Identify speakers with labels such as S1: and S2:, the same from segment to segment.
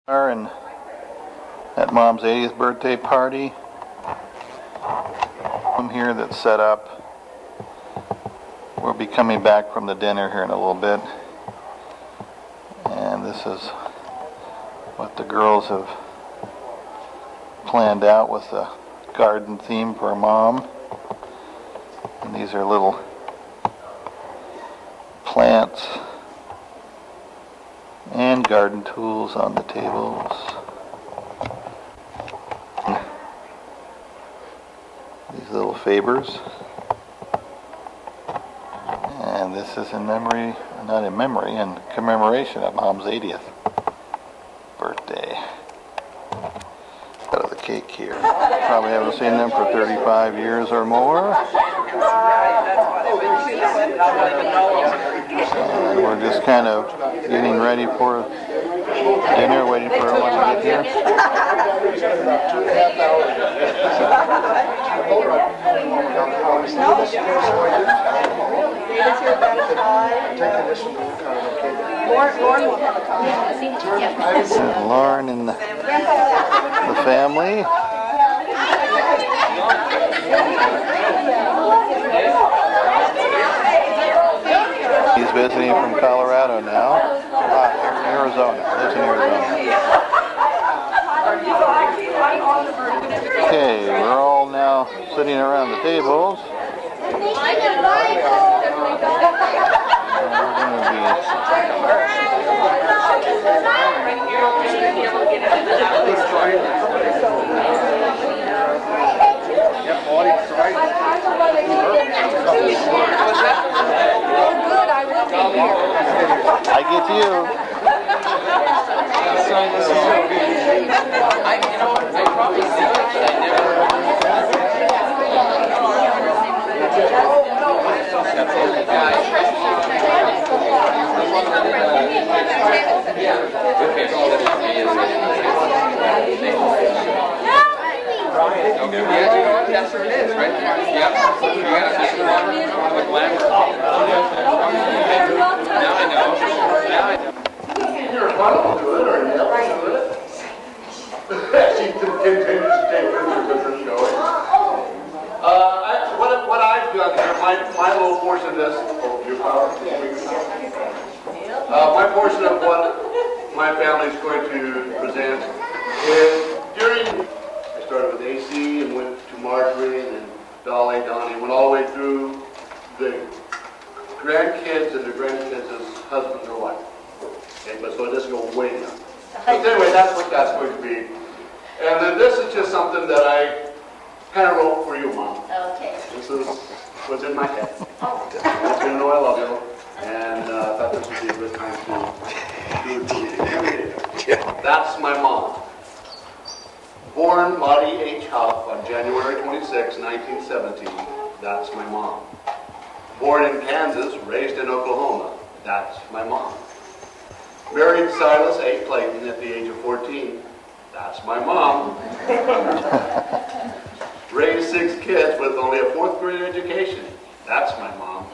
S1: And at Mom's 80th birthday party. Room here that's set up. We'll be coming back from the dinner here in a little bit. And this is what the girls have planned out with the garden theme for Mom. And these are little plants and garden tools on the tables. These little Fabers. And this is in memory, not in memory, in commemoration of Mom's 80th birthday. Out of the cake here. Probably haven't seen them for 35 years or more. And we're just kind of getting ready for dinner, waiting for everyone to get here. There's Lauren and the family. He's visiting from Colorado now. Arizona. Lives in Arizona. Okay, we're all now sitting around the tables. I get you.
S2: That's what it is, right? Yep. Now I know.
S3: You're rebuttal to it, or you help to it? She continues to take pictures of her showing. What I've done here, my little portion of this, my portion of what my family is going to present is I started with AC and went to Marjorie and then Dolly, Donnie, went all the way through the grandkids and the grandkids' husbands or wife. Okay, but so this goes way down. But anyway, that's what that's going to be. And then this is just something that I kind of wrote for you, Mom.
S4: Okay.
S3: This was in my head. I want you to know I love you, and I thought this would be a good time to do it for you. That's my mom. Born Maude H. Huff on January 26, 1917. That's my mom. Born in Kansas, raised in Oklahoma. That's my mom. Married Silas A. Clayton at the age of 14. That's my mom. Raised 6 kids with only a 4th grade education. That's my mom.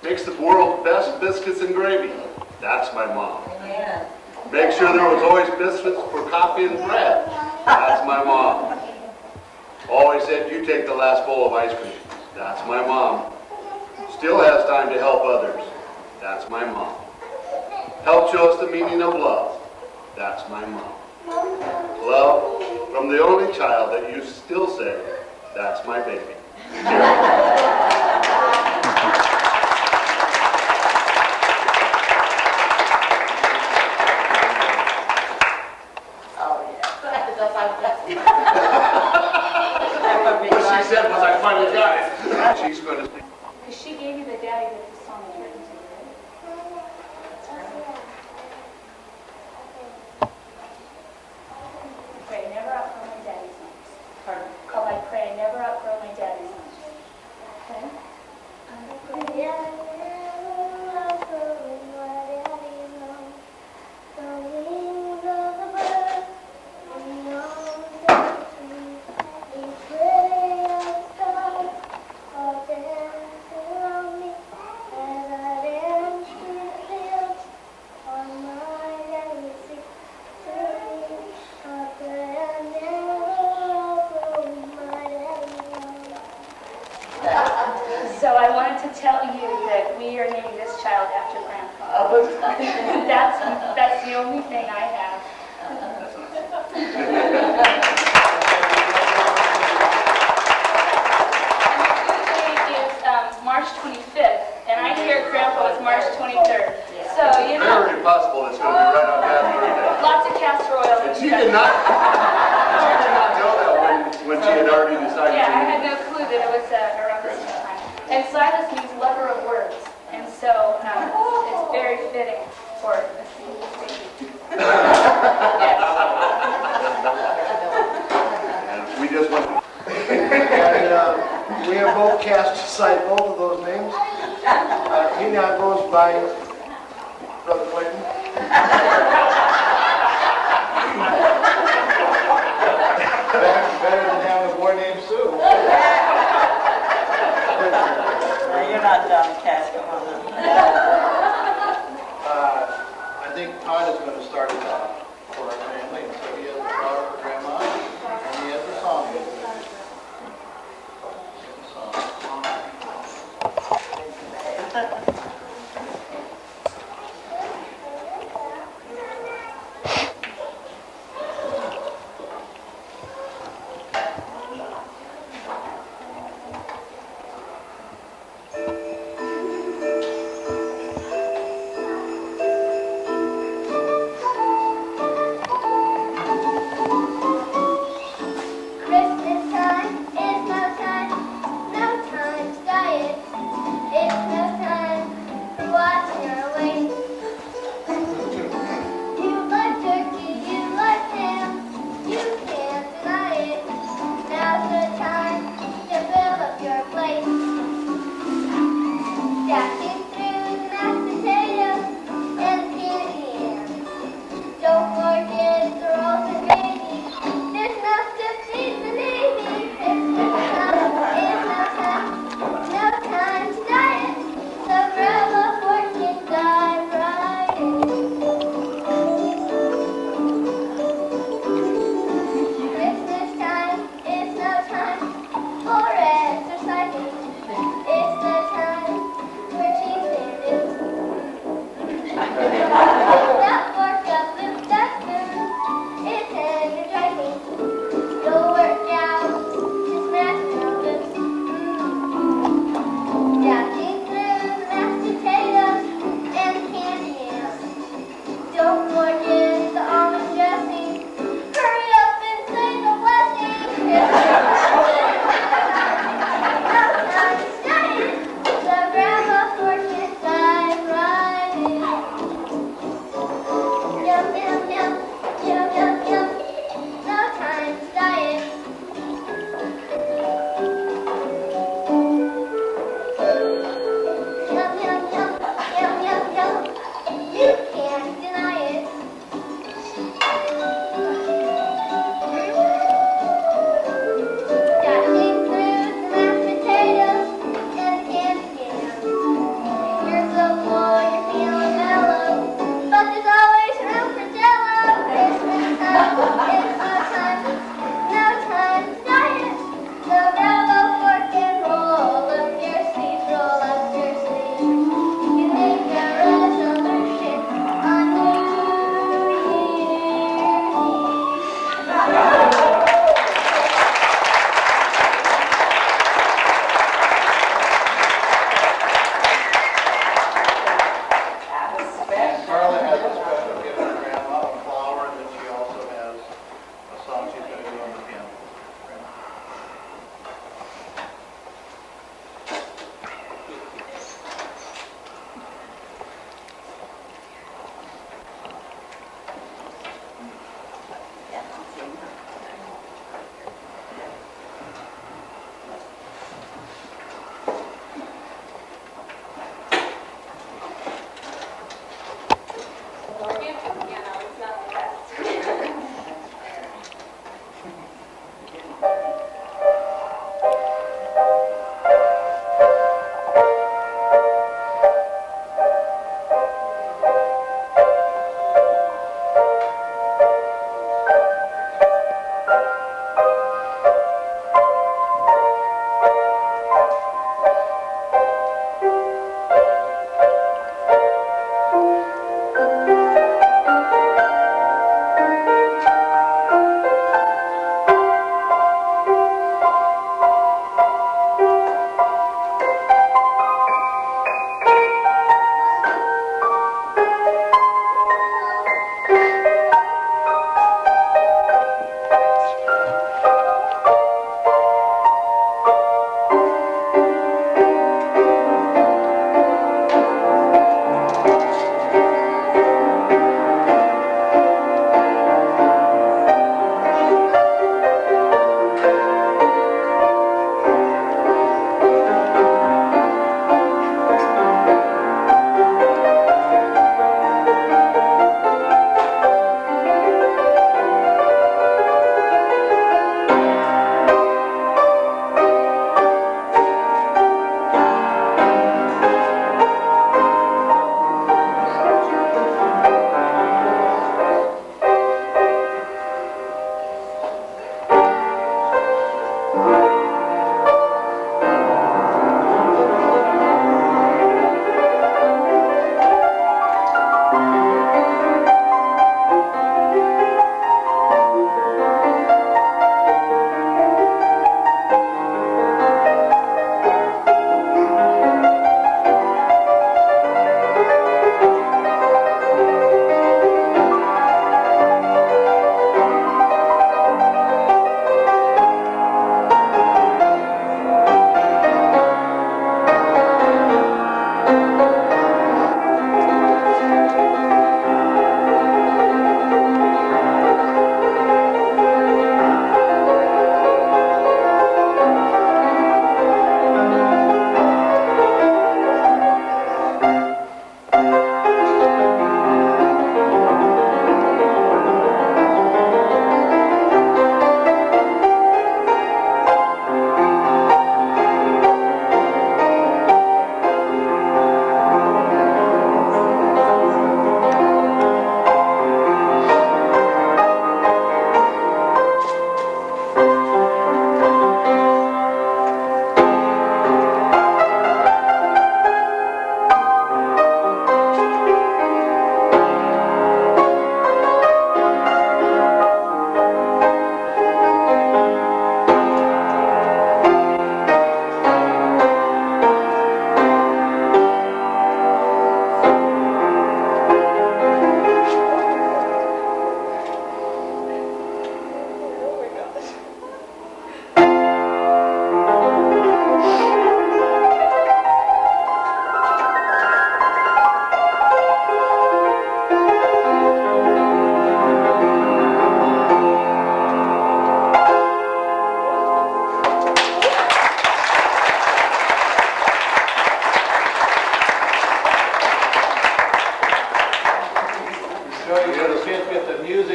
S3: Makes the world's best biscuits and gravy. That's my mom.
S4: Yeah.
S3: Make sure there was always biscuits for coffee and bread. That's my mom. Always said, you take the last bowl of ice cream. That's my mom. Still has time to help others. That's my mom. Helped show us the meaning of love. That's my mom. Love from the only child that you still say, that's my baby. What she said was, I finally got it. She's going to speak.
S5: Because she gave you the daddy that the song was written to, right? Pray, never outgrow my daddy's songs. Pardon? Call I pray, never outgrow my daddy's songs. Okay?
S6: Yeah.
S5: we are naming this child after Grandpa. That's the only thing I have. Is March 25th, and I hear Grandpa was March 23rd. So, you know,
S3: Very possible it's going to be right on Dad's birthday.
S5: lots of castor oil.
S3: And she did not know that when she had already decided
S5: Yeah, I
S3: to.
S5: had no clue that it was around this time. And Silas means lover of words, and so it's very fitting for a senior baby. Yes.
S3: And we just went.
S4: And we have both cast aside both of those names. He now goes by Brother Clayton. Better than having a boy named Sue.
S6: You're not done, Cass, come on
S4: I think Todd is going to start it off for our family, and so he has a flower for Grandma, and he has a song.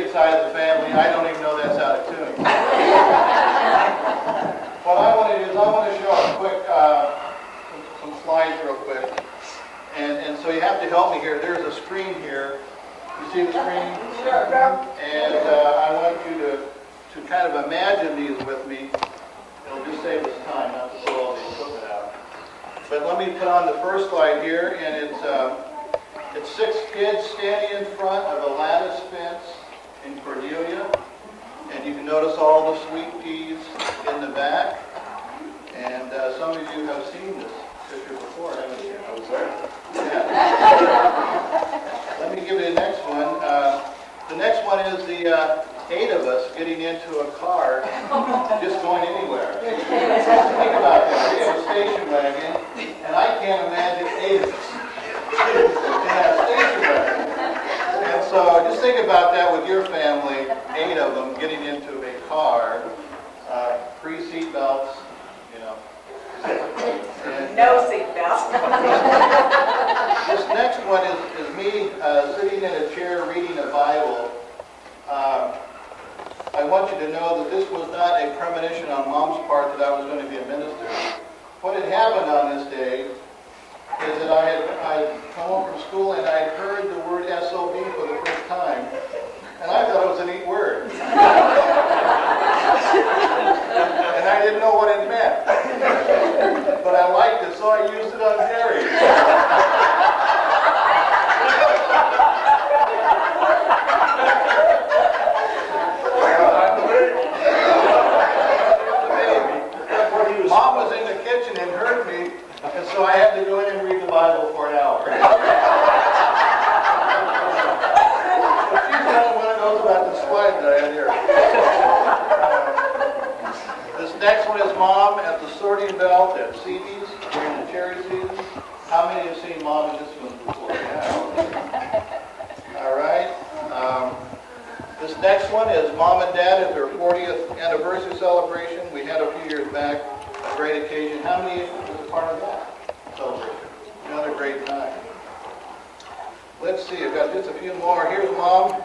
S4: immediate side of the family, I don't even know that's out of tune. What I want to do is I want to show a quick, some slides real quick. And so you have to help me here. There's a screen here. You see the screen?
S6: Sure.
S4: And I want you to kind of imagine these with me. It'll just save us time not to pull all the equipment out. But let me put on the first slide here, and it's 6 kids standing in front of a lattice fence in Cordelia. And you can notice all the sweet peas in the back. And some of you have seen this picture before, haven't you? I was there. Yeah. Let me give you the next one. The next one is the 8 of us getting into a car, just going anywhere. Think about that. We have a station wagon, and I can't imagine 8 of us in that station wagon. And so just think about that with your family, 8 of them getting into a car, pre-seat belts, you know. And,
S6: No seatbelts.
S4: this next one is me sitting in a chair reading a Bible. I want you to know that this was not a premonition on Mom's part that I was going to be a minister. What had happened on this day is that I had come home from school and I had heard the word SOB for the first time, and I thought it was a neat word. And I didn't know what it meant. But I liked it, so I used it on Jerry. Mom was in the kitchen and heard me, and so I had to go in and read the Bible for an hour. She's kind of one of those about the slide that I had here. This next one is Mom at the sorting belt at CD's during the cherry season. How many have seen Mom in this one before? Yeah. All right. This next one is Mom and Dad at their 40th anniversary celebration. We had a few years back, a great occasion. How many was a part of that celebration? Another great time. Let's see, I've got just a few more. Here's Mom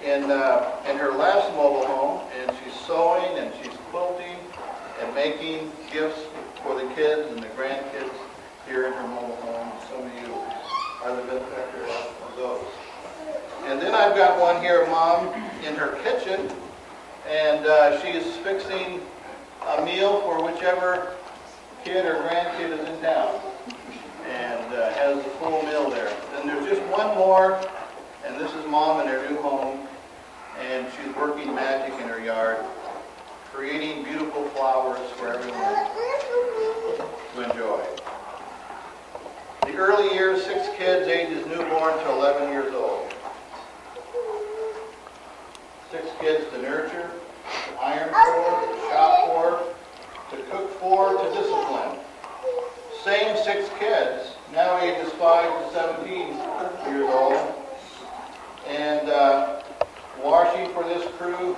S4: in her last mobile home, and she's sewing and she's quilting and making gifts for the kids and the grandkids here in her mobile home. Some of you are the benefactors of those. And then I've got one here of Mom in her kitchen, and she's fixing a meal for whichever kid or grandkid is in town, and has a full meal there. Then there's just one more, and this is Mom in her new home, and she's working magic in her yard, creating beautiful flowers for everyone to enjoy. The early years, 6 kids, ages newborn to 11 years old. 6 kids to nurture, to iron for, to shop for, to cook for, to discipline. Same 6 kids, now ages 5 to 17 years old. And washing for this crew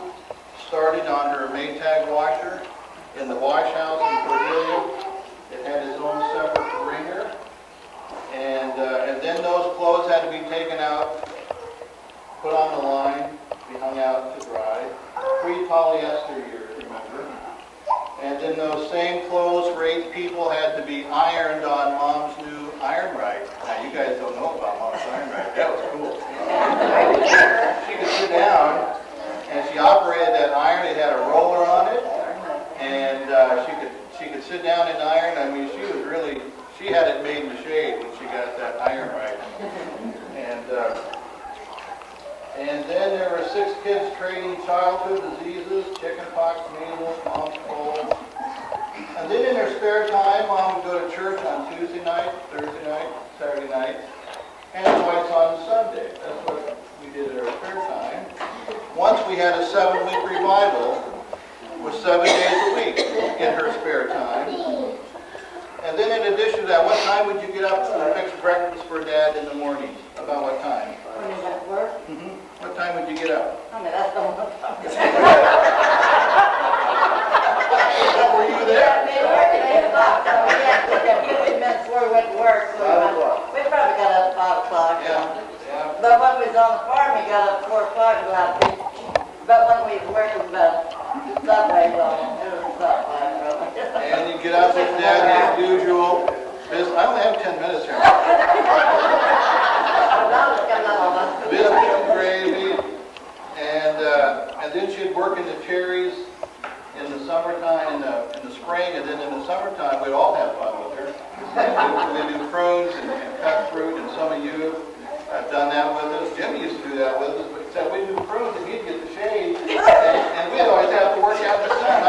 S4: started on her Maytag washer in the wash house in Cordelia. It had its own separate wringer. And then those clothes had to be taken out, put on the line, be hung out to dry. Pre-polyester years, remember. And then those same clothes for 8 people had to be ironed on Mom's new iron right. Now you guys don't know about Mom's iron right. That was cool. She could sit down and she operated that iron. It had a roller on it, and she could sit down and iron. I mean, she had it made in the shade when she got that iron right. And then there were 6 kids trading childhood diseases, chickenpox, measles, mom's cold. And then in their spare time, Mom would go to church on Tuesday night, Thursday night, Saturday night, and twice on Sunday. That's what we did in our spare time. Once we had a 7-week revival with 7 days a week in her spare time. And then in addition to that, what time would you get up to fix breakfast for Dad in the morning? About what time?
S6: When he's at work?
S4: Mm-hmm. What time would you get up?
S6: I mean, that's the one I'm talking about.
S4: Were you there?
S6: We worked at 8 o'clock, so we had to take a few minutes before we went to work. So we probably got up at 5 o'clock.
S4: Yeah.
S6: But when we was on the farm, we got up 4 o'clock. parking lot, but when we worked with the subway, well, it was subway, really.
S4: And you get up with that as usual. I only have 10 minutes here. Biscuits and gravy, and then she'd work in the cherries in the summertime, in the spring, and then in the summertime we'd all have fun with her. We'd do prunes and cut fruit, and some of you have done that with us. Jimmy used to do that with us, but except we'd do prunes and he'd get the shade, and we'd always have to work out in the sun.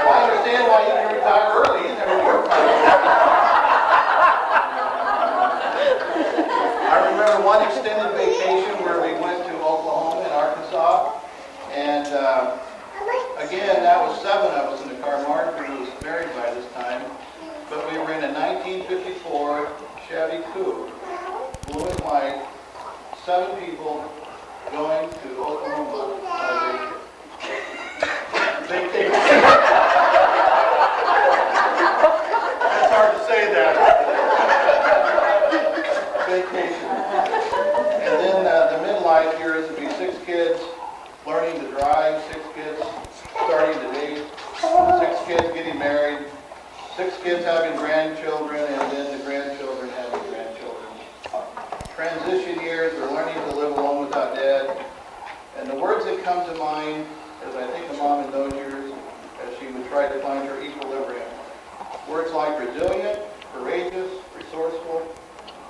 S4: I understand why you can retire early. You never worked hard. I remember one extended vacation where we went to Oklahoma and Arkansas, and again, that was 7 of us in the car. Marjorie was married by this time, but we were in a 1954 Chevy Coupe, blue and white, 7 people going to Oklahoma on a vacation. It's hard to say that. Vacation. And then the midlife years would be 6 kids learning to drive, 6 kids starting to date, 6 kids getting married, 6 kids having grandchildren, and then the grandchildren having grandchildren. Transition years, we're learning to live alone without dad. And the words that come to mind, as I think of Mom in those years, as she would try to find her equilibrium. Words like resilient, courageous, resourceful,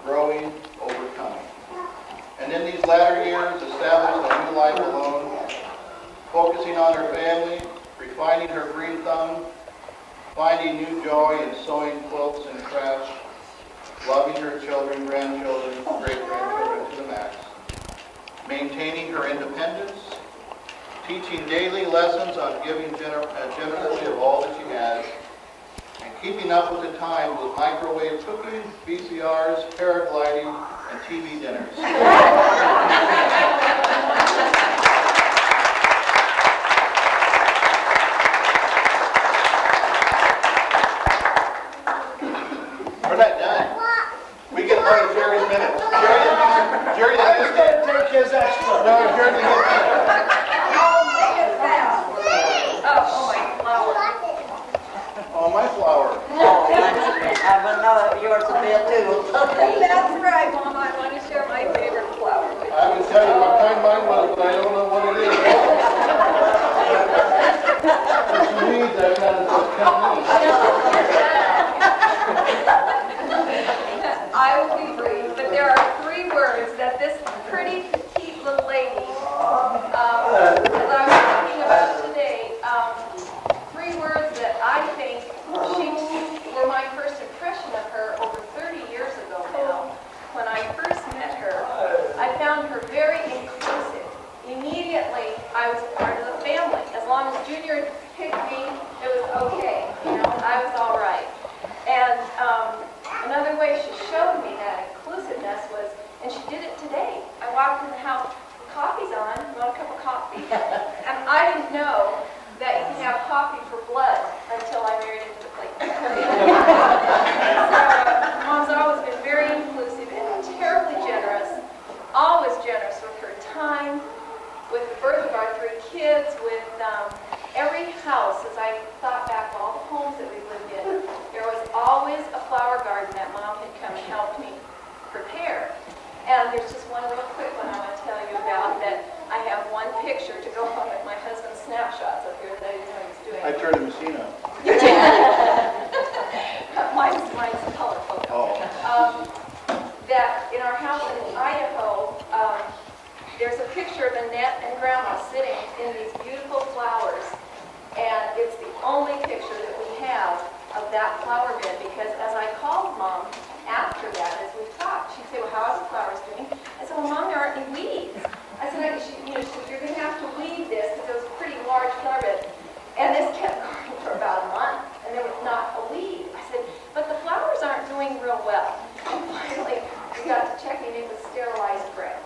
S4: growing, overcoming. And in these latter years, established a new life alone, focusing on her family, refining her green thumb, finding new joy in sewing quilts and crafts, loving her children, grandchildren, great-grandchildren to the max, maintaining her independence, teaching daily lessons on giving generously of all that she has, and keeping up with the times with microwave cooking, VCRs, paragliding, and TV dinners. We're not done. We get part of Jerry's minutes. Jerry, I was going to take his extra. No, Jerry, didn't get Oh, my flower.
S6: I would know yours would be a too.
S7: That's right, Mom. I want to share my favorite flower with you.
S4: I would tell you what kind mine was, but I don't know what it is. If you need that kind of stuff,
S7: I will be brief, but there are 3 words that this pretty petite little lady, that I was thinking about today, 3 words that I think were my first impression of her over 30 years ago now. When I first met her, I found her very inclusive. Immediately, I was part of the family. As long as Junior picked me, it was okay. You know, I was all right. And another way she showed me that inclusiveness was, and she did it today. I walked in the house, coffee's on, want a cup of coffee? And I didn't know that you can have coffee for blood until I married into the plate. So Mom's always been very inclusive and terribly generous, always generous with her time, with the birth of our 3 kids, with every house. As I thought back of all the homes that we lived in, there was always a flower garden that Mom had come and helped me prepare. And there's just one real quick one I want to tell you about that I have one picture to go home with my husband's snapshots up here that I didn't know he was doing.
S4: I turned the machine on.
S7: Mine's a color photo. That in our house in Idaho, there's a picture of Annette and Grandma sitting in these beautiful flowers. And it's the only picture that we have of that flower bed, because as I called Mom after that, as we talked, she'd say, well, how are the flowers doing? I said, well, Mom, there aren't any weeds. I said, she said, you're going to have to weed this because it was a pretty large flower bed. And this kept going for about a month, and there was not a weed. I said, but the flowers aren't doing real well. And finally, we got to checking it with sterilized ground.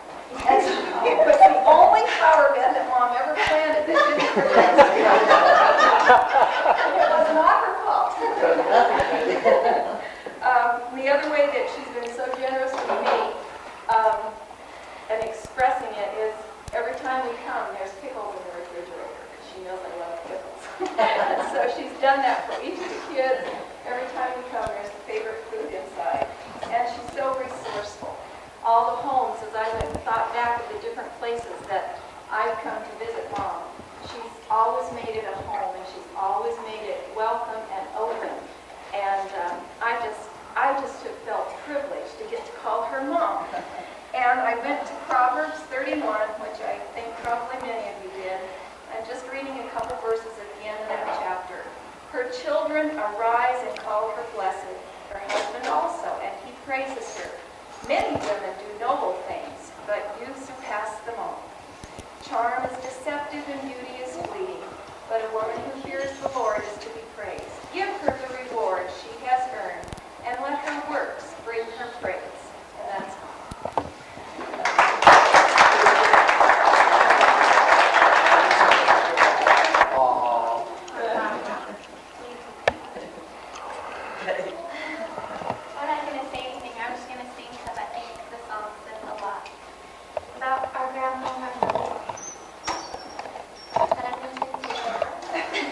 S7: And so it was the only flower bed that Mom ever planted that didn't produce. It was not her fault. The other way that she's been so generous with me, an expressive time we come, there's pickles in the refrigerator, because she knows I love pickles. So she's done that for each of the kids. Every time we come, there's a favorite food inside. And she's so resourceful. All the homes, as I went and thought back of the different places that I've come to visit Mom, she's always made it a home, and she's always made it welcome and open. And I just have felt privileged to get to call her Mom. And I went to Proverbs 31, which I think probably many of you did. I'm just reading a couple verses at the end of that chapter. Her children arise and call her blessed, her husband also, and he praises her. Many women do noble things, but you surpass them all. Charm is deceptive and beauty is fleeting, but a woman who fears the Lord is to be praised. Give her the reward she has earned, and let her works bring her praise. And that's all.
S5: I'm not going to say anything. I'm just going to sing because I think the song says a lot about our grandma and our mother. But I'm going to sing.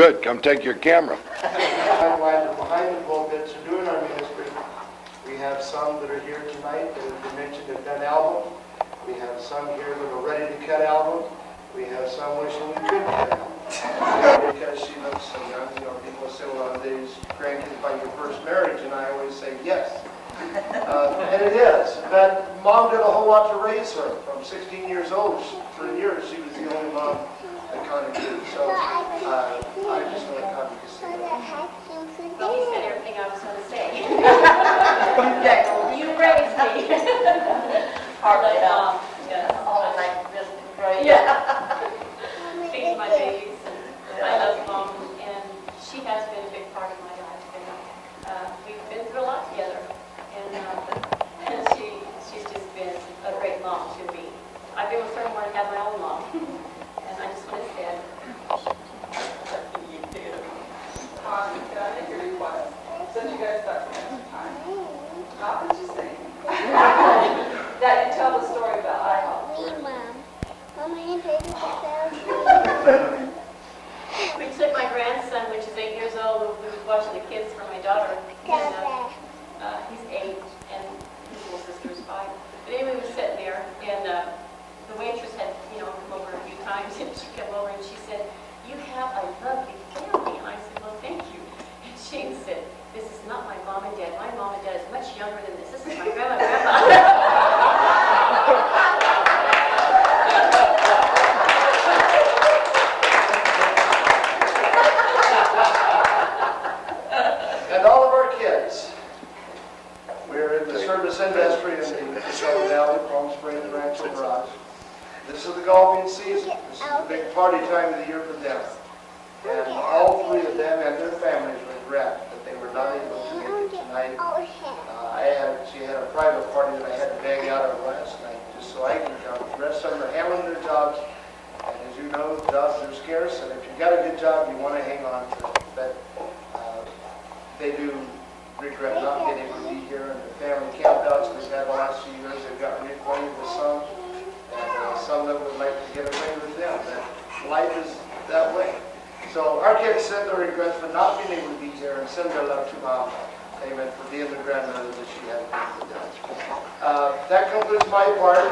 S8: Good, come take your camera.
S9: Behind the pulpits and doing our ministry. We have some that are here tonight that have been mentioned have done albums. We have some here that are ready to cut albums. We have some wishing we could cut albums. Because she looks so young, you know, people say, well, are these grandkids by your first marriage? And I always say yes. And it is. But Mom did a whole lot to raise her. From 16 years old, for years, she was the only mom that kind of did. So I just want to come to say that.
S7: Well, he said everything I was going to say. You raised me.
S6: Hardly enough. All the night just great.
S7: Feed my babies. And I love Mom, and she has been a big part of my life. And we've been through a lot together. And she's just been a great mom to me. I've been with her more than I had my own mom. And I just want to say,
S10: Can I make a request? Since you guys start spending some time, not that you sing, that you tell the story about IHOP.
S7: we took my grandson, which is 8 years old, we was watching the kids for my daughter. And, he's 8, and his little sister's 5. But anyway, we were sitting there, and the waitress had, come over a few times, and she came over and she said, "You have a lovely family." And I said, "Well, thank you." And she said, "This is not my mom and dad. My mom and dad is much younger than this. This is my grandma and grandpa."
S9: And all of our kids. We're in the service industry in the Southern Valley, Palm Springs, Rancho Mirage. This is the golfing season. This is the big party time of the year for them. And all three of them and their families regret that they were not able to make it tonight. She had a private party that I had to bag out of last night just so I could come. The rest of them are handling their jobs. And as you know, jobs are scarce. And if you've got a good job, you want to hang on to it. But they do regret not being able to be here. And the family campouts we've had the last few years, they've got reacquainted with some. And some of them would like to get away with them. But life is that way. So our kids send their regrets for not being able to be here and send their love to Mom. Amen, for being the grandmother that she had been to them. That concludes my part.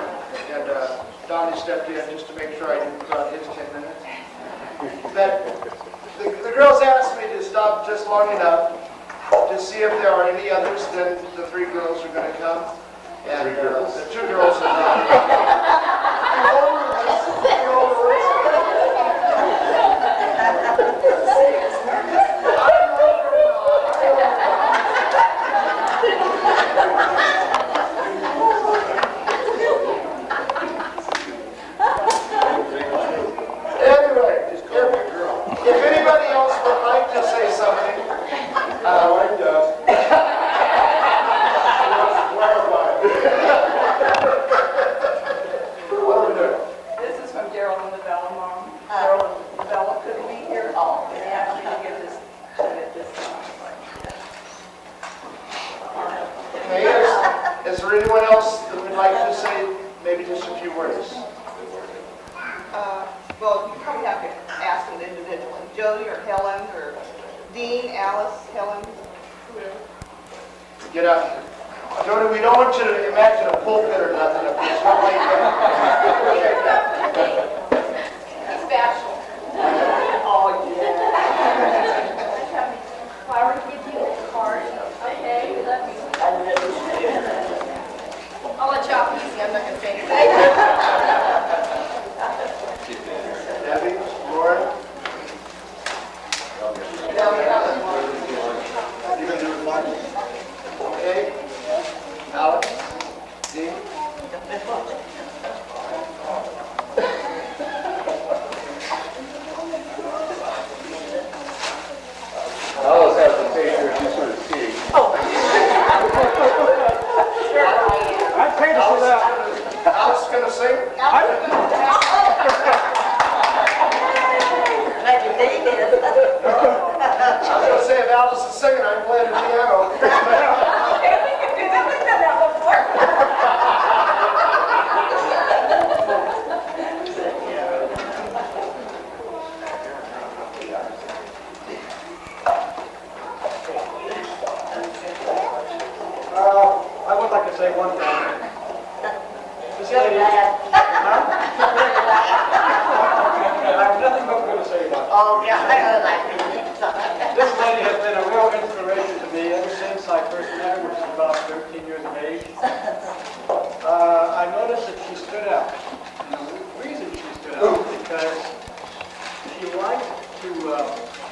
S9: And Donnie stepped in just to make sure I didn't cut his 10 minutes. But the girls asked me to stop just long enough to see if there are any others. Then the 3 girls are going to come. And the 2 girls are not. If anybody else would like to say something, Mike does. What are we doing?
S10: This is from Gerald and Lavella, Mom. Gerald and Lavella couldn't be here. Oh, they asked me to give this to it this time.
S9: Okay, is there anyone else that would like to say maybe just a few words?
S10: Well, you probably have to ask them individually. Jody or Helen or Dean, Alice, Helen, whoever.
S9: Get up here. Jody, we don't want you to imagine a pulpit or nothing. It's not like that.
S7: He's bashful.
S10: Oh, yeah.
S7: If I were to give you a card, okay, we love you. I'll let you off easy. I'm not going to say anything.
S9: Debbie, Lauren? Okay. Alex? Dean?
S8: I have nothing but good to say about it.
S6: Oh, yeah, I heard that.
S8: This lady has been a real inspiration to me ever since I first met her, which is about 13 years of age. I noticed that she stood out. And the reason she stood out is because she liked to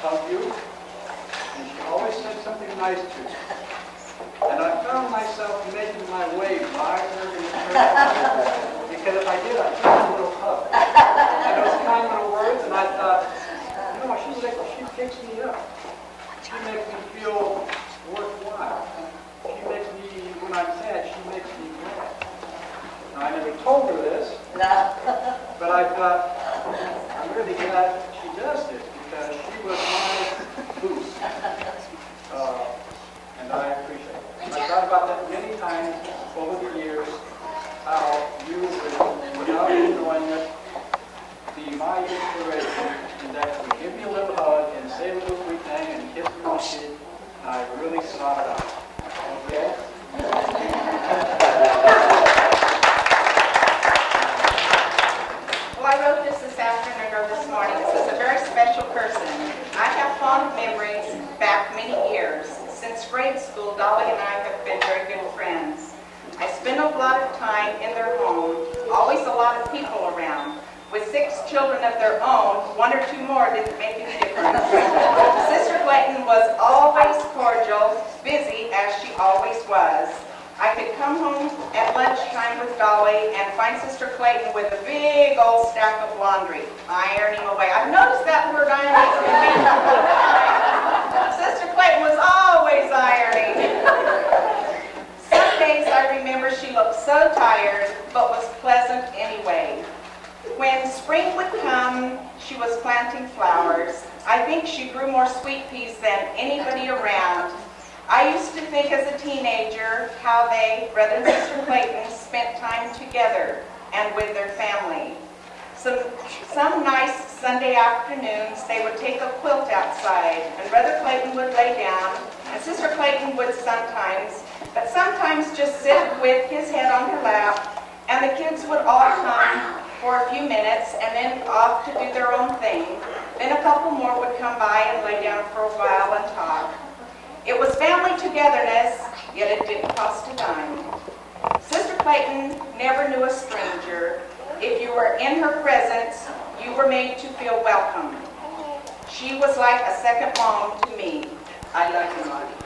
S8: hug you, and she always said something nice to you. And I found myself making my way by her in the church, because if I did, I'd give her a little hug. And those kind little words, and I thought, you know, she picks me up. She makes me feel worthwhile. She makes me, when I'm sad, she makes me glad. Now, I never told her this, but I thought, I'm really glad she does this, because she was my boost. And I appreciate it. I thought about that many times over the years, how you would, without even knowing it, be my inspiration, and that you give me a little hug and say a little sweet thing and kiss me on the cheek, and I really sought it out. Okay?
S11: Well, I wrote this afternoon or this morning. This is a very special person. I have fond memories back many years. Since grade school, Dolly and I have been very good friends. I spend a lot of time in their home, always a lot of people around. With 6 children of their own, 1 or 2 more didn't make any difference. Sister Clayton was always cordial, busy as she always was. I could come home at lunchtime with Dolly and find Sister Clayton with a big old stack of laundry, ironing away. I've noticed that word ironing. Sister Clayton was always ironing. Some days I remember she looked so tired, but was pleasant anyway. When spring would come, she was planting flowers. I think she grew more sweet peas than anybody around. I used to think as a teenager how they, Brother and Sister Clayton, spent time together and with their family. Some nice Sunday afternoons, they would take a quilt outside, and Brother Clayton would lay down, and Sister Clayton would sometimes just sit with his head on her lap, and the kids would all come for a few minutes and then off to do their own thing. Then a couple more would come by and lay down for a while and talk. It was family togetherness, yet it didn't cost a dime. Sister Clayton never knew a stranger. If you were in her presence, you were made to feel welcome. She was like a second mom to me. I love you, Maude.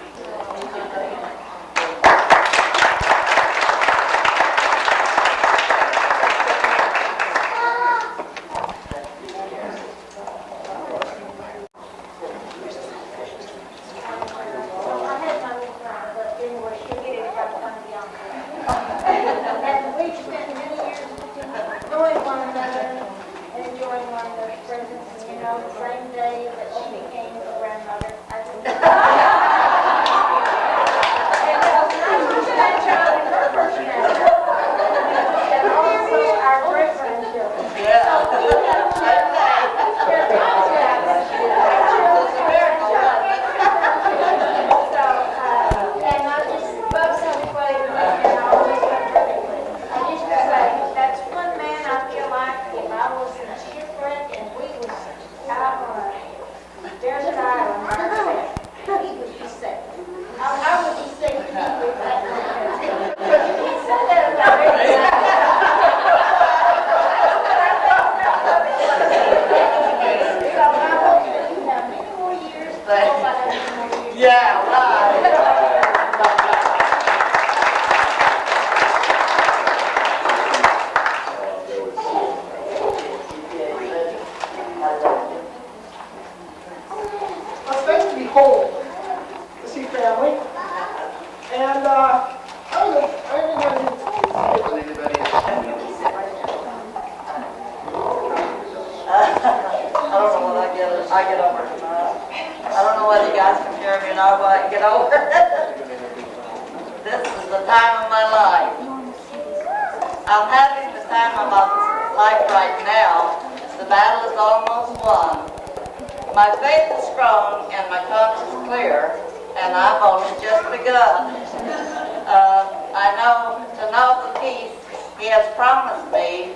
S6: He has promised me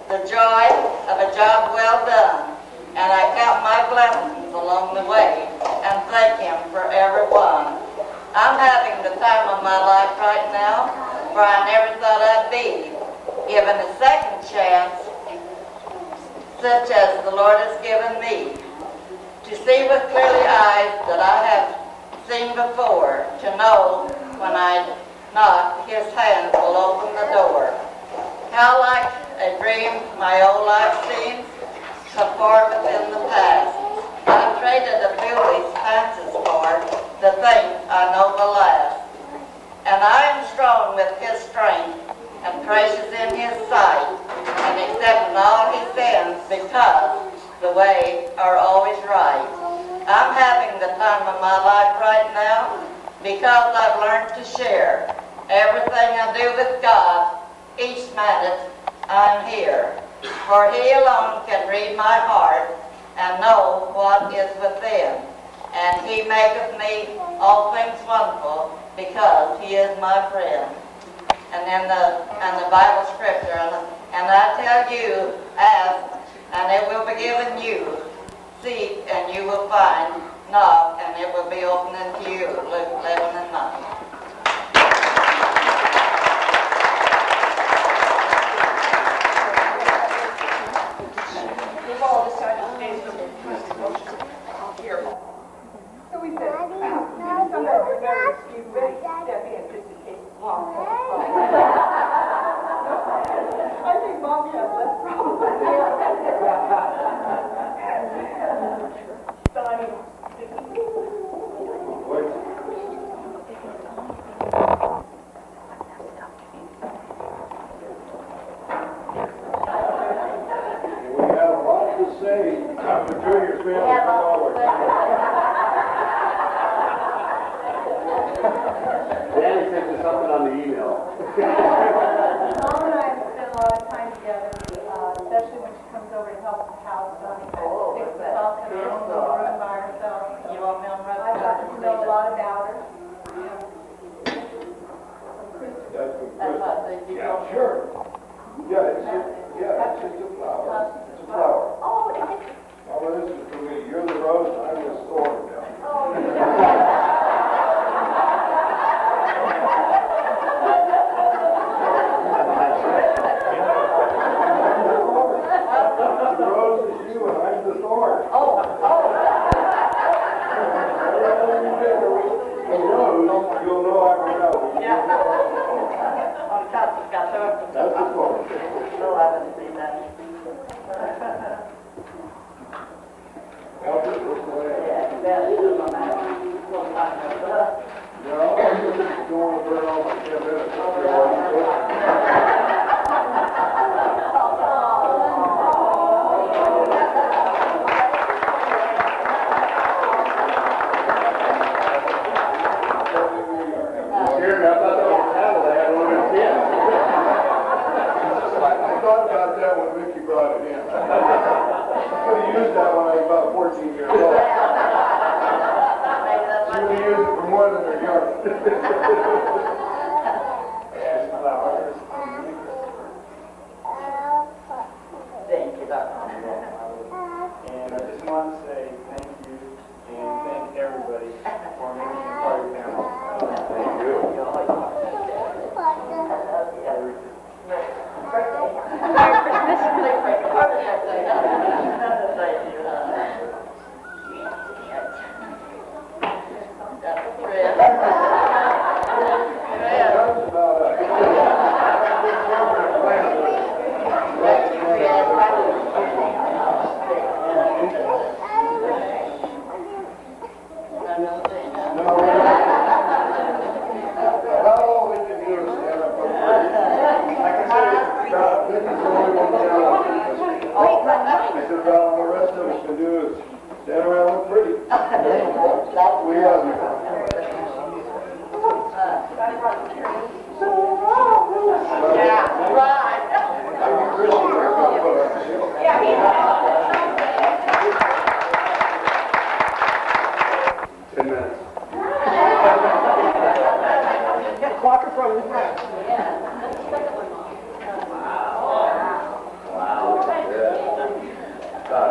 S6: the joy of a job well done, and I count my blessings along the way and thank Him for every one. I'm having the time of my life right now, for I never thought I'd be given a second chance, such as the Lord has given me, to see with clearly eyes that I have seen before, to know when I knock, His hands will open the door. How like a dream my old life seems, so far within the past. I traded a foolish fancies for the things I know will last. And I am strong with His strength and precious in His sight, and accepting all He sends because the way are always right. I'm having the time of my life right now because I've learned to share everything I do with God. Each minute I'm here, for He alone can read my heart and know what is within. And He maketh me all things wonderful because He is my friend. And in the Bible scripture, and I tell you, ask, and it will be given you. Seek, and you will find. Knock, and it will be opened unto you. Luke 11:9.
S7: We've all decided today's going to be first emotion. Here. So we said, sometimes you're nervous, you ready to step in just in case it's long. I think Mom has less problems. Donnie.
S9: We have a lot to say to Junior's family forward. Danny sent you something on the email.
S12: Mom and I have spent a lot of time together, especially when she comes over to help the house. Fix the house in her own little room by herself.
S6: You want me on my
S12: I've gotten to know a lot about her.
S6: That's what they do.
S9: Yeah, sure. Yeah, it's just a flower. It's a flower.
S12: Oh, it's
S9: Well, this is for me. You're the rose, I'm the thorn. The rose is you and I'm the thorn. The rose, you'll know I'm around.
S6: On top of got her.
S9: That's the thorn.
S6: No, I haven't seen that.
S9: Albert, what's the way?
S6: Yeah, that is on that.
S9: No, I'm just going to burn all my 10 minutes up here while you're cooking. Sharon, I thought that was a handle they had on their kid. I thought about that when Mickey brought it in. I could have used that when I was about 14 years old. She would have used it for more than her yard.
S6: Thank you, Doctor.
S8: And I just want to say thank you and thank everybody for making me part of your family.
S9: Thank you. That's about it. No, about all we can do is stand up and pray. Like I said, Vicky's the only one down. I said, about all the rest of us can do is stand around and pray. We love you.
S6: Yeah, right.
S9: Maybe Christian is going to put up a shield.
S12: Yeah,
S9: 10 minutes.
S12: Walk in front of the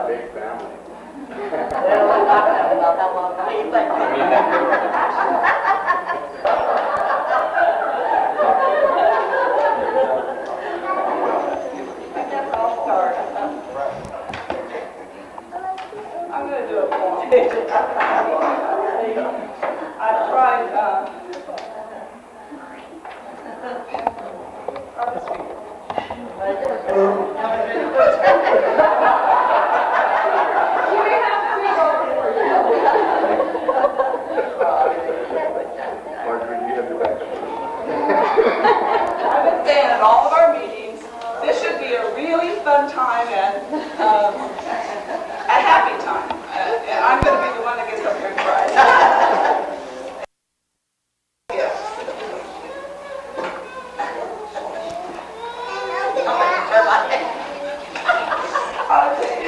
S3: big family.
S6: About how long we think.
S10: I'm going to do a poem. I tried, I'll just read it. You may have to read over for you.
S3: Marjorie, you have your back.
S10: I've been saying at all of our meetings, this should be a really fun time and a happy time. And I'm going to be the one that gets up here and cries. Yes. Okay.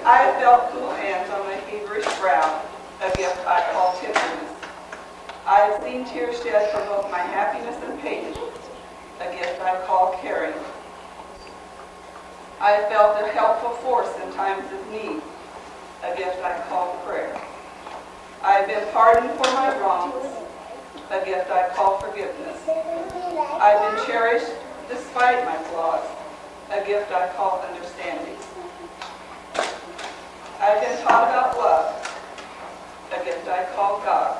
S10: I felt cool hands on my feverish brow, a gift I call tenderness. I have seen tears shed for both my happiness and pain, a gift I call caring. I have felt a helpful force in times of need, a gift I call prayer. I have been pardoned for my wrongs, a gift I call forgiveness. I've been cherished despite my flaws, a gift I call understanding. I've been taught about love, a gift I call God.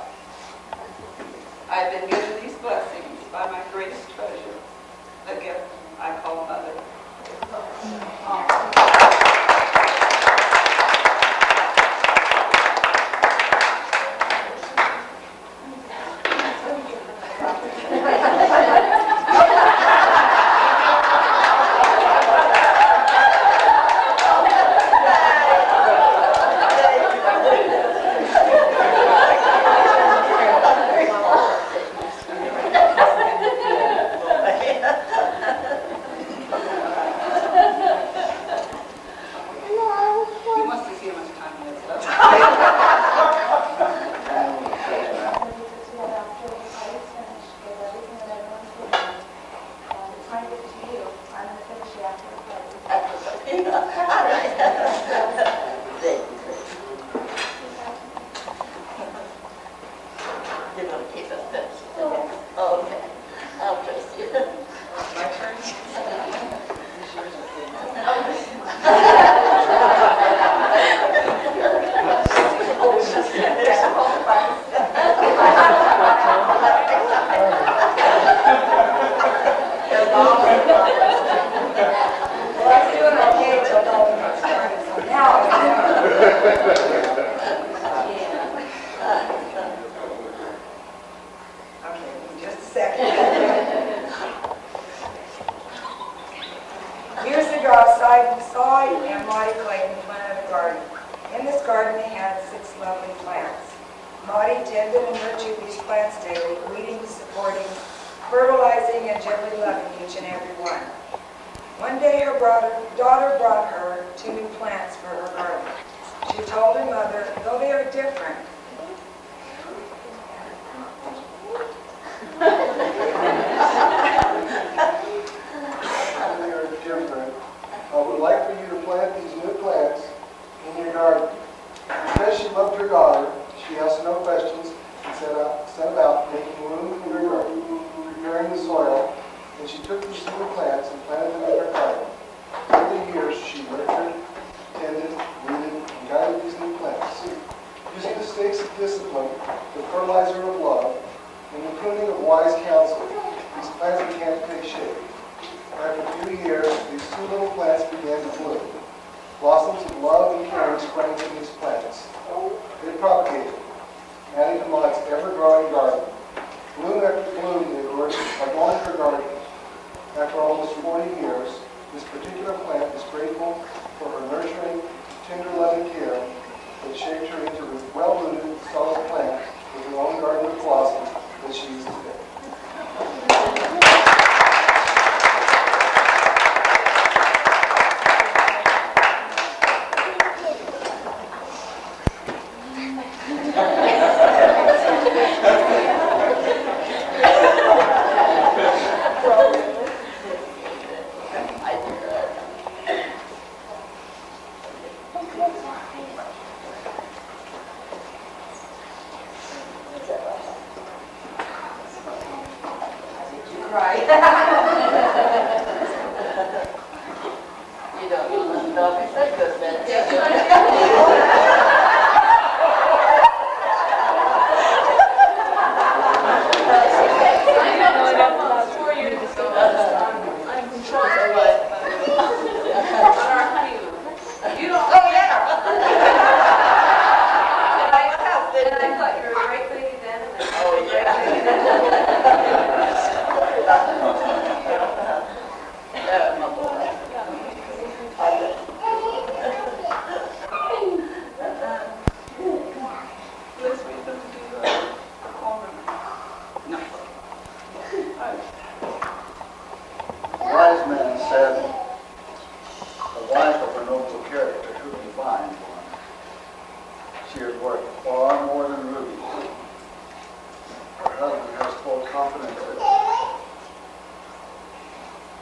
S10: I've been given these blessings by my greatest treasure, a gift I call Mother.
S13: Maude tended and nurtured these plants daily, weeding, supporting, fertilizing, and gently loving each and every one. One day her daughter brought her 2 new plants for her garden. She told her mother, though they are different,
S9: I would like for you to plant these new plants in your garden. Because she loved her daughter, she asked no questions and set about making room in her garden, preparing the soil, and she took these new plants and planted them in her garden. Over the years, she nurtured, tended, weeded, and guided these new plants. Using the stakes of discipline, the fertilizer of love, and the pruning of wise counsel, these plants began to take shape. After a few years, these 2 little plants began to bloom. Blossoms of love and caring sprang from these plants. They propagated, adding to Maude's ever-growing garden. Bloom after bloom, they adorned her garden. After almost 40 years, this particular plant is grateful for her nurturing, tender loving care that shaped her into the well-rooted, solid plant with her own garden of blossoms that she is today.
S6: You don't listen to me so good, then.
S7: You don't.
S6: Oh, yeah.
S7: And I thought you were a great lady then, and then.
S6: Oh, yeah. My boy.
S10: Liz, we going to do the performance? No.
S9: A wise man said, the wife of a noble character, who can find one? She is worth far more than rubies. Her husband has full confidence in her.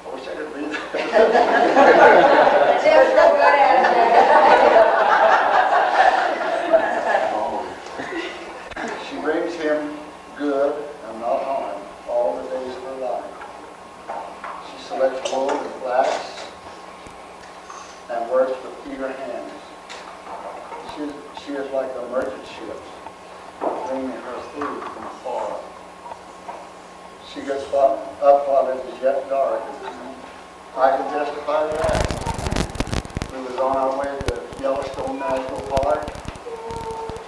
S9: I wish I could read that.
S6: Jim's so good at it.
S9: She brings him good and not harm all the days of her life. She selects wool and flax and works with eager hands. She is like a merchant ship, bringing her food from afar. She gets up while it is yet dark. I can testify to that. We was on our way to Yellowstone National Park,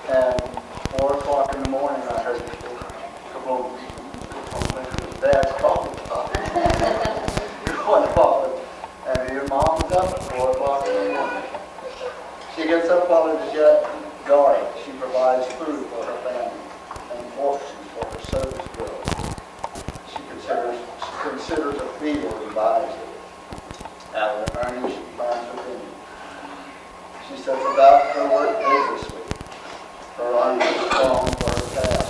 S9: and 4 o'clock in the morning, I heard Dad's coffee pot. And your mom was up at 4 o'clock in the morning. She gets up while it is yet dark. She provides food for her family and fortunes for her service girls. She considers a field and buys it. Out of the earnings, she plans her vineyard. She sets about her work businessly. Her arms are strong for her task.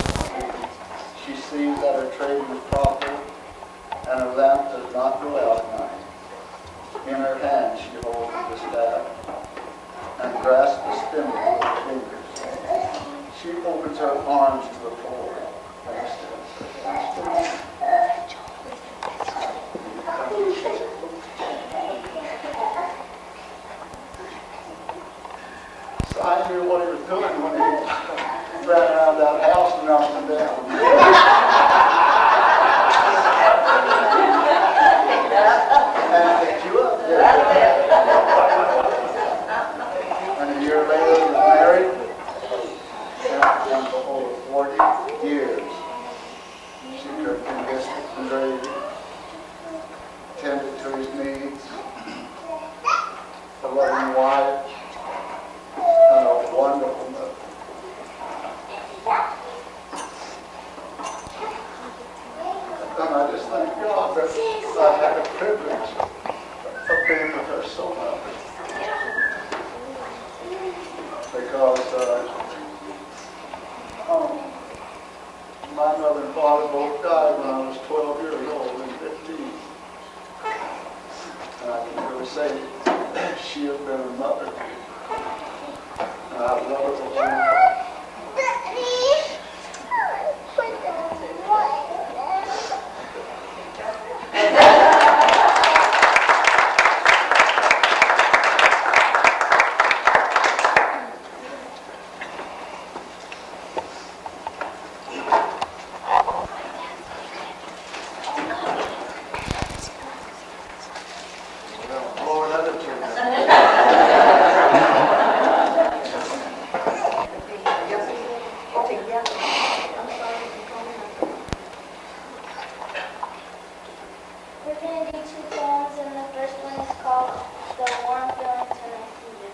S9: She sees that her trading is profitable and her lamp does not go out at night. In her hand she holds the staff and grasps the spindle with her fingers. She opens her arms to the floor. So I knew what he was doing when he ran around that house and knocked him down. And picked you up. And a year later, he was married, and for over 40 years, she cooked him biscuits and gravy, tended to his needs, a loving wife, and a wonderful mother. And I just thank God that I had the privilege of being with her so much. Because my mother and father both died when I was 12 years old and 15. And I can really say she has been a mother to me. And I've loved her for her. Lord, let it turn
S14: We're going to do 2 poems, and the first one is called The Warm Feelings When I See You.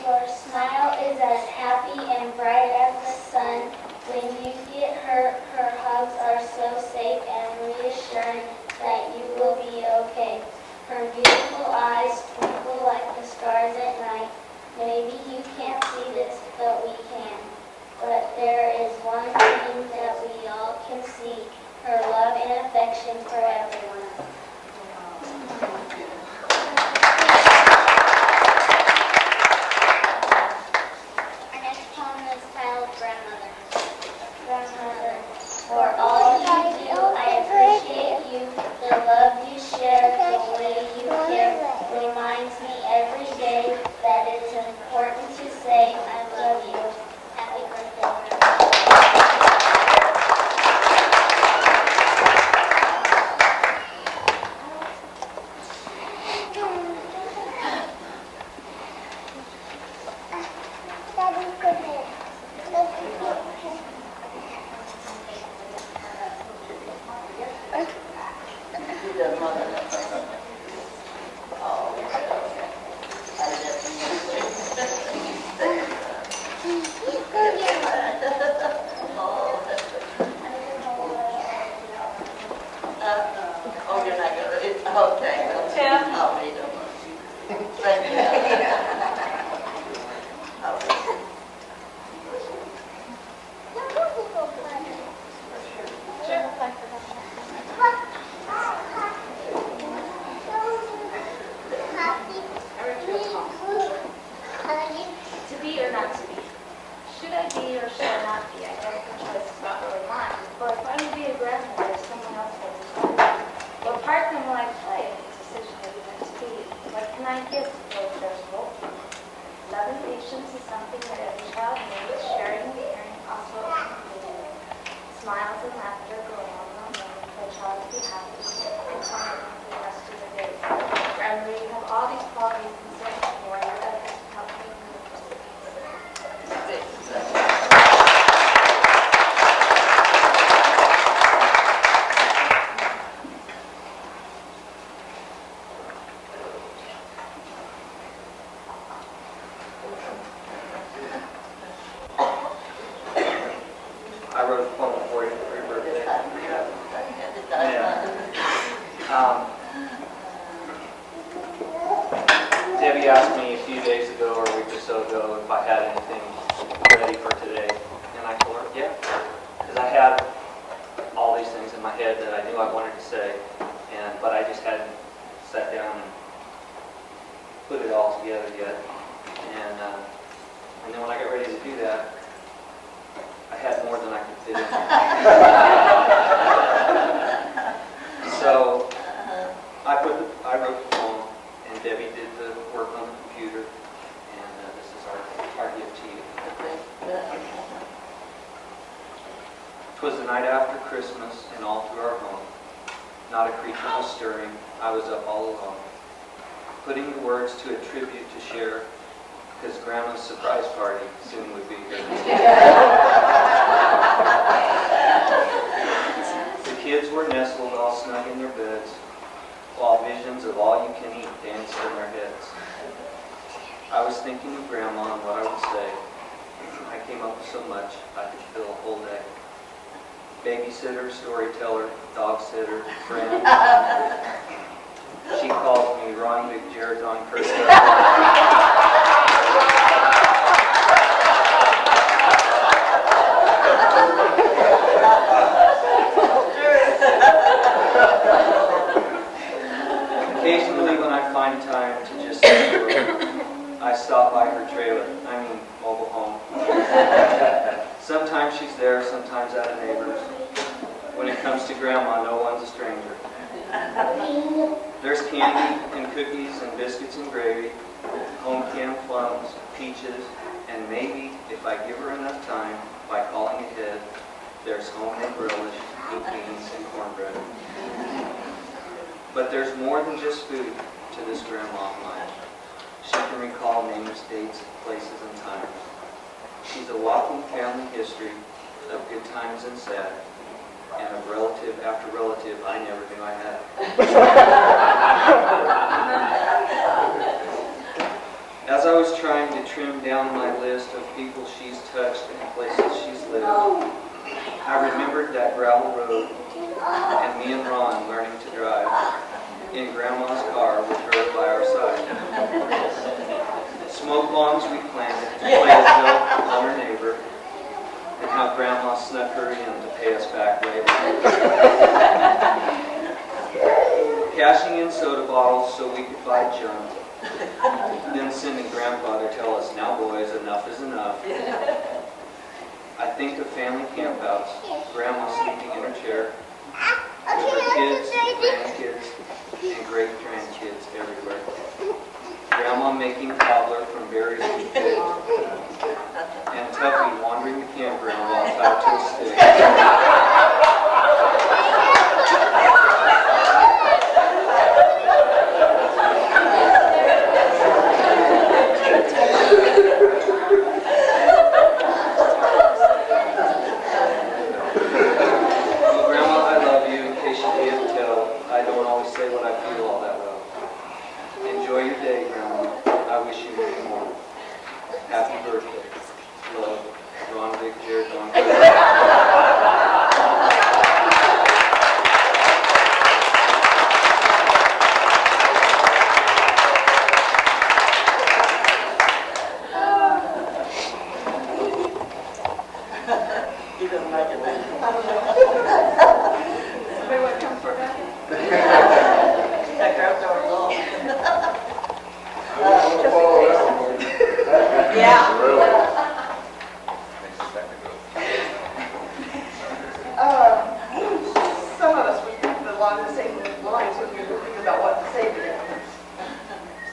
S14: Your smile is as happy and bright as the sun. When you get hurt, her hugs are so safe and reassuring that you will be okay. Her beautiful eyes twinkle like the stars at night. Maybe you can't see this, but we can. But there is one thing that we all can see. Her love and affection for everyone. Our next poem is titled Grandmother. Grandmother, for all you do, I appreciate you, the love you share, the
S6: Thank you.
S14: To be or not to be? Should I be or should I not be? I guess the choice is not really mine. But if I'm to be a grandmother, someone else has to decide. What part then will I play in the decision of being meant to be? What can I give to those there's both? Love and patience is something that every child needs. Sharing and caring also included. Smiles and laughter go on and on for a child to be happy and comfortable for the rest of the day. Grandmother, you have all these qualities and so much more. Your efforts help me move
S15: I wrote a poem for you for your birthday. Debbie asked me a few days ago or a week or so ago if I had anything ready for today. And I told her, yeah. Because I had all these things in my head that I knew I wanted to say, but I just hadn't sat down and put it all together yet. And then when I got ready to do that, I had more than I could fit in. So I wrote the poem, and Debbie did the work on the computer, and this is our gift to you. 'Twas the night after Christmas, and all through our home, not a creature was stirring. I was up all alone, putting the words to a tribute to share, because Grandma's surprise party soon would be here. The kids were nestled all snug in their beds, while visions of all-you-can-eat danced in their heads. I was thinking of Grandma and what I would say. I came up with so much, I could fill a whole day. Babysitter, storyteller, dog sitter, friend. She called me Ron McJared on Christmas. Occasionally when I find time to just sit to her, I stop by her trailer, mobile home. Sometimes she's there, sometimes at a neighbor's. When it comes to Grandma, no one's a stranger. There's candy and cookies and biscuits and gravy, home canned plums, peaches, and maybe, if I give her enough time, by calling ahead, there's homemade relish, blue beans, and cornbread. But there's more than just food to this Grandma of mine. She can recall names, dates, places, and times. She's a walking family history of good times and sad, and of relative after relative I never knew I had. As I was trying to trim down my list of people she's touched and places she's lived, I remembered that gravel road and me and Ron learning to drive in Grandma's car with her by our side. Smoke bombs we planted to play a joke on her neighbor, and how Grandma snuck her in to pay us back later. Cashing in soda bottles so we could buy junk, then sending Grandpa to tell us, now boys, enough is enough. I think of family campouts, Grandma sleeping in her chair, with her kids, grandkids, and great-grandkids everywhere. Grandma making cobbler from berries we picked, and Tuffy wandering the campground while tied to a stick. Well, Grandma, I love you. In case you can't tell, I don't always say what I feel all that well. Enjoy your day, Grandma. I wish you many more. Happy birthday. Love, Ron Vic, Jared, Don.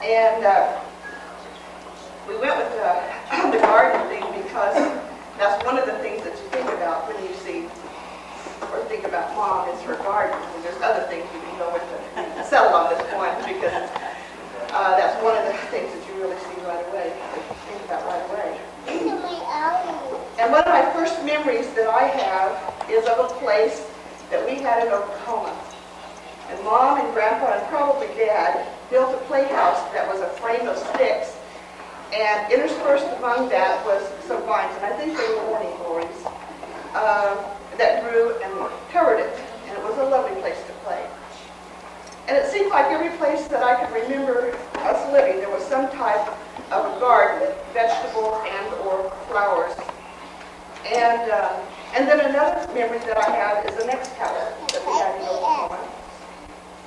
S10: And we went with the garden thing because that's one of the things that you think about when you see or think about Mom is her garden. And there's other things you can go with to settle on this point because that's one of the things that you really see right away, think about right away. And one of my first memories that I have is of a place that we had in Oklahoma. And Mom and Grandpa and probably Dad built a playhouse that was a frame of sticks. And interspersed among that was some vines, and I think they were morning glories, that grew and covered it. And it was a lovely place to play. And it seemed like every place that I could remember us living, there was some type of a garden, vegetable and or flowers. And then another memory that I have is the next house that we had in Oklahoma.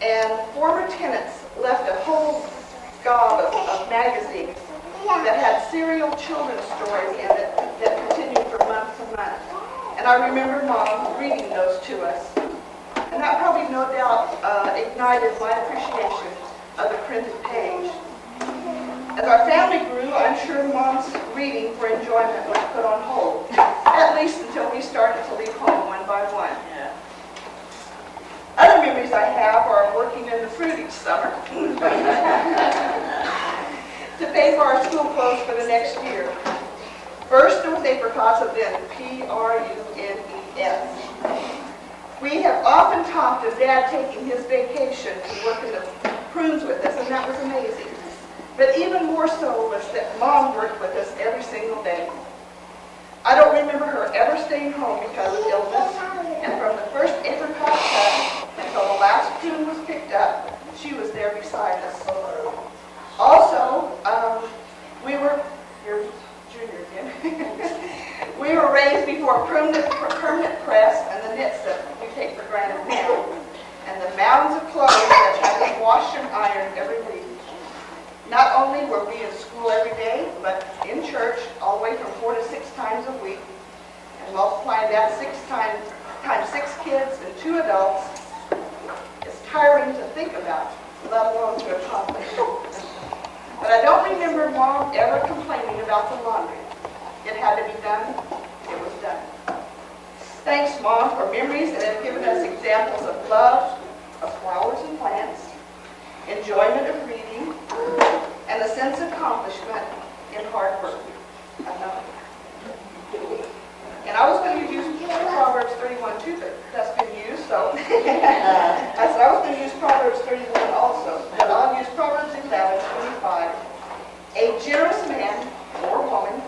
S10: And former tenants left a whole gob of magazines that had serial children's stories in it that continued for month to month. And I remember Mom reading those to us. And that probably no doubt ignited my appreciation of the printed page. As our family grew, I'm sure Mom's reading for enjoyment was put on hold, at least until we started to leave home one by one. Other memories I have are working in the fruit each summer to pay for our school clothes for the next year. First there was apricots, and then Prunes. We have often talked of Dad taking his vacation to work in the prunes with us, and that was amazing. But even more so was that Mom worked with us every single day. I don't remember her ever staying home because of illness, and from the first apricot cut until the last prune was picked up, she was there beside us. Also, we were, here's Junior again, we were raised before permanent press and the knits that we take for granted now, and the mounds of clothes that had to wash and iron every week. Not only were we in school every day, but in church all the way from 4 to 6 times a week, and multiplying that 6 times 6 kids and 2 adults is tiring to think about, let alone to accomplish. But I don't remember Mom ever complaining about the laundry. It had to be done. It was done. Thanks, Mom, for memories that have given us examples of love, of flowers and plants, enjoyment of reading, and a sense of accomplishment in hard work. I know. And I was going to use Proverbs 31 too, but that's been used, so I said I was going to use Proverbs 31 also, but I'll use Proverbs 11:25. A generous man or woman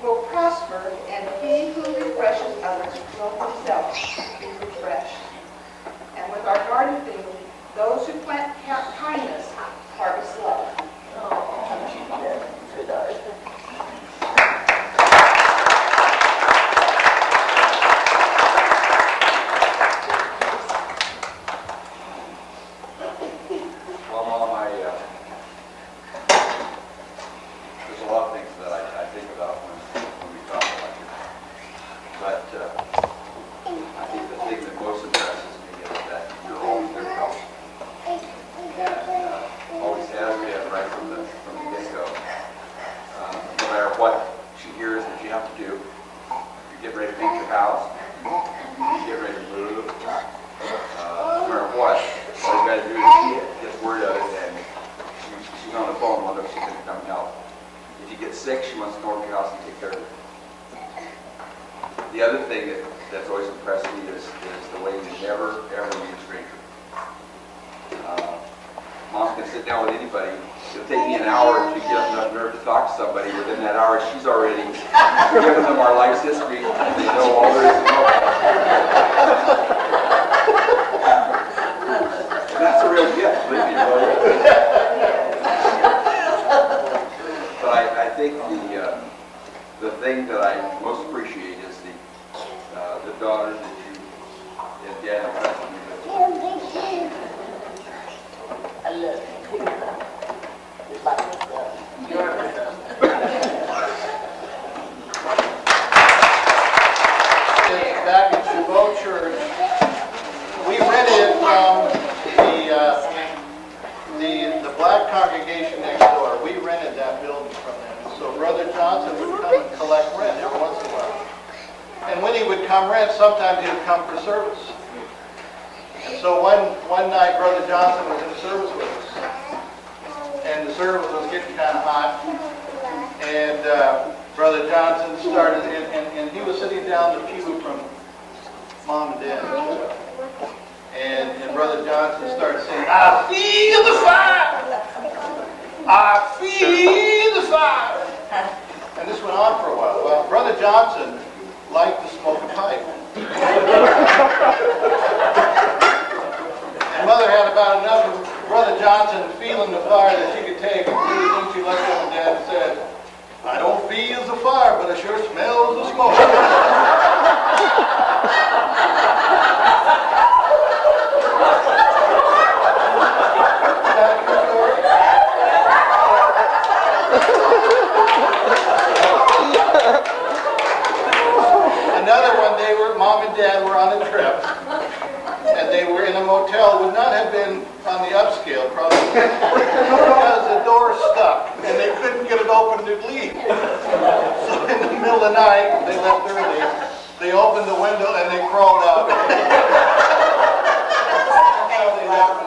S10: will prosper, and he who refreshes others will himself be refreshed. And with our garden theme, those who plant kindness harvest love.
S16: Well, Mom, there's a lot of things that I think about when we talk about you. But I think the thing that most impresses me is that you're always there to help. And always has been right from the get-go. No matter what she hears that you have to do, you get ready to leave your house, you get ready to move, no matter what, all you got to do is get word of it, and she's on the phone whether she's going to come help. If you get sick, she wants to go over to your house and take care of it. The other thing that's always impressed me is the way you never, ever meet a stranger. Mom can sit down with anybody. It'll take me an hour to get up enough nerve to talk to somebody. Within that hour, she's already given them our life's history, and they know all there is to know. And that's a real gift, believe me. But I think the thing that I most appreciate is the daughter that you and Dad have blessed me with.
S6: I love you.
S4: Back at Chabot Church, we rented from the black congregation congregation next door. We rented that building from them. So Brother Johnson would come and collect rent every once in a while. And when he would come rent, sometimes he would come for service. And so one night, Brother Johnson was in service with us. And the service was getting kind of hot. And Brother Johnson started, and he was sitting down the pew from Mom and Dad. And Brother Johnson started saying, I feel the fire! I feel the fire! And this went on for a while. Well, Brother Johnson liked to smoke a pipe. And Mother had about enough of Brother Johnson feeling the fire that she could take. And pretty soon she looked up at Dad and said, I don't feel the fire, but I sure smells the smoke. Another one, Mom and Dad were on a trip, and they were in a motel. Would not have been on the upscale, probably, because the door stuck, and they couldn't get it open to leave. So in the middle of the night, they left early, they opened the window and they crawled out. That's how they left.